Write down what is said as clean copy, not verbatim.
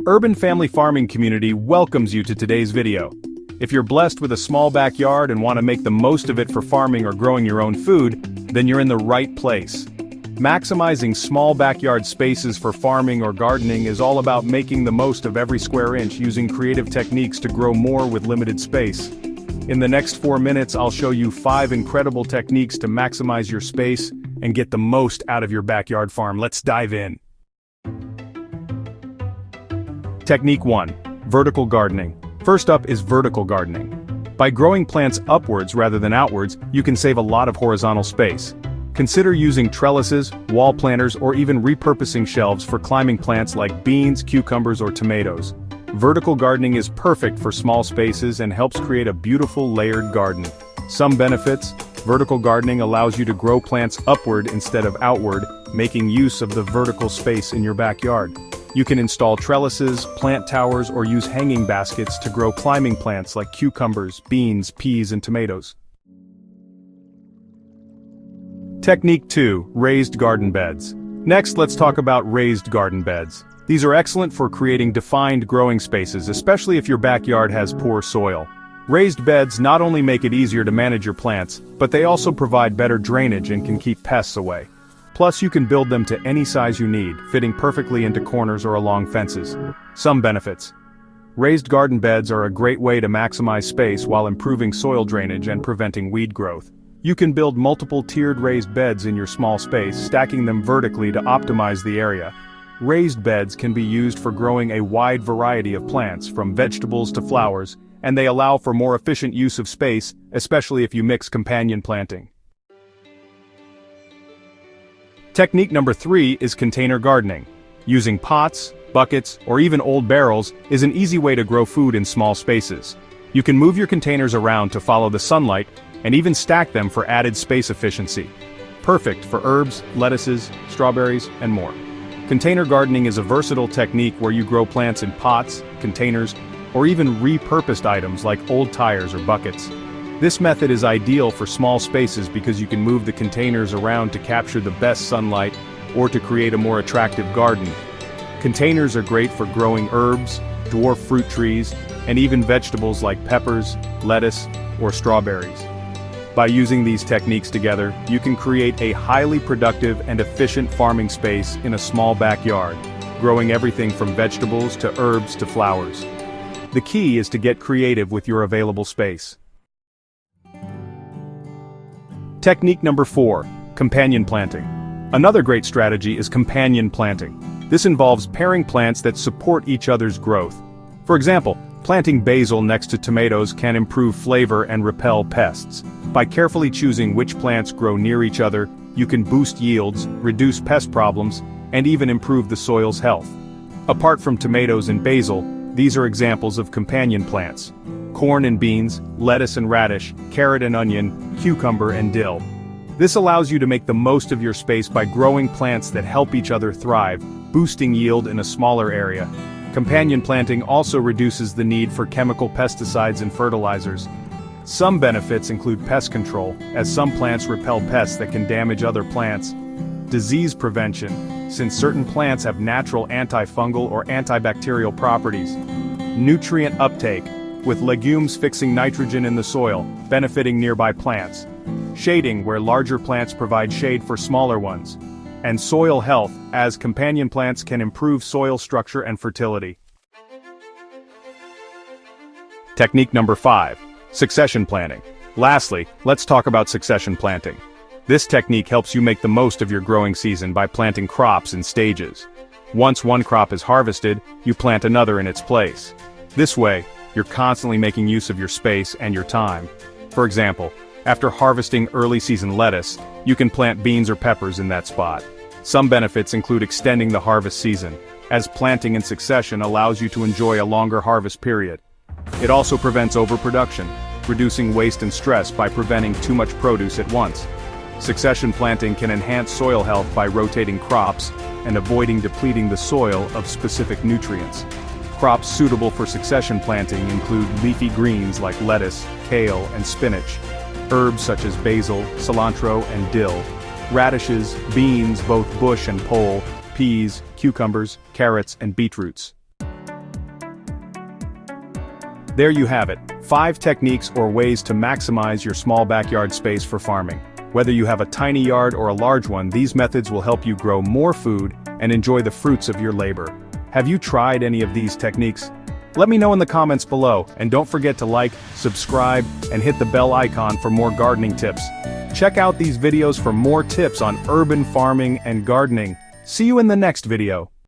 Urban Family Farming Community welcomes you to today's video. If you're blessed with a small backyard and want to make the most of it for farming or growing your own food, then you're in the right place. Maximizing small backyard spaces for farming or gardening is all about making the most of every square inch using creative techniques to grow more with limited space. In the next 4 minutes, I'll show you 5 incredible techniques to maximize your space and get the most out of your backyard farm. Let's dive in. Technique 1. Vertical gardening. First up is vertical gardening. By growing plants upwards rather than outwards, you can save a lot of horizontal space. Consider using trellises, wall planters, or even repurposing shelves for climbing plants like beans, cucumbers, or tomatoes. Vertical gardening is perfect for small spaces and helps create a beautiful layered garden. Some benefits: vertical gardening allows you to grow plants upward instead of outward, making use of the vertical space in your backyard. You can install trellises, plant towers, or use hanging baskets to grow climbing plants like cucumbers, beans, peas, and tomatoes. Technique 2. Raised garden beds. Next, let's talk about raised garden beds. These are excellent for creating defined growing spaces, especially if your backyard has poor soil. Raised beds not only make it easier to manage your plants, but they also provide better drainage and can keep pests away. Plus, you can build them to any size you need, fitting perfectly into corners or along fences. Some benefits. Raised garden beds are a great way to maximize space while improving soil drainage and preventing weed growth. You can build multiple tiered raised beds in your small space, stacking them vertically to optimize the area. Raised beds can be used for growing a wide variety of plants, from vegetables to flowers, and they allow for more efficient use of space, especially if you mix companion planting. Technique number 3 is container gardening. Using pots, buckets, or even old barrels is an easy way to grow food in small spaces. You can move your containers around to follow the sunlight, and even stack them for added space efficiency. Perfect for herbs, lettuces, strawberries, and more. Container gardening is a versatile technique where you grow plants in pots, containers, or even repurposed items like old tires or buckets. This method is ideal for small spaces because you can move the containers around to capture the best sunlight or to create a more attractive garden. Containers are great for growing herbs, dwarf fruit trees, and even vegetables like peppers, lettuce, or strawberries. By using these techniques together, you can create a highly productive and efficient farming space in a small backyard, growing everything from vegetables to herbs to flowers. The key is to get creative with your available space. Technique number 4. Companion planting. Another great strategy is companion planting. This involves pairing plants that support each other's growth. For example, planting basil next to tomatoes can improve flavor and repel pests. By carefully choosing which plants grow near each other, you can boost yields, reduce pest problems, and even improve the soil's health. Apart from tomatoes and basil, these are examples of companion plants: corn and beans, lettuce and radish, carrot and onion, cucumber and dill. This allows you to make the most of your space by growing plants that help each other thrive, boosting yield in a smaller area. Companion planting also reduces the need for chemical pesticides and fertilizers. Some benefits include pest control, as some plants repel pests that can damage other plants. Disease prevention, since certain plants have natural antifungal or antibacterial properties. Nutrient uptake, with legumes fixing nitrogen in the soil, benefiting nearby plants. Shading, where larger plants provide shade for smaller ones. And soil health, as companion plants can improve soil structure and fertility. Technique number 5. Succession planting. Lastly, let's talk about succession planting. This technique helps you make the most of your growing season by planting crops in stages. Once one crop is harvested, you plant another in its place. This way, you're constantly making use of your space and your time. For example, after harvesting early season lettuce, you can plant beans or peppers in that spot. Some benefits include extending the harvest season, as planting in succession allows you to enjoy a longer harvest period. It also prevents overproduction, reducing waste and stress by preventing too much produce at once. Succession planting can enhance soil health by rotating crops and avoiding depleting the soil of specific nutrients. Crops suitable for succession planting include leafy greens like lettuce, kale, and spinach, herbs such as basil, cilantro, and dill, radishes, beans, both bush and pole, peas, cucumbers, carrots, and beetroots. There you have it, 5 techniques or ways to maximize your small backyard space for farming. Whether you have a tiny yard or a large one, these methods will help you grow more food and enjoy the fruits of your labor. Have you tried any of these techniques? Let me know in the comments below, and don't forget to like, subscribe, and hit the bell icon for more gardening tips. Check out these videos for more tips on urban farming and gardening. See you in the next video.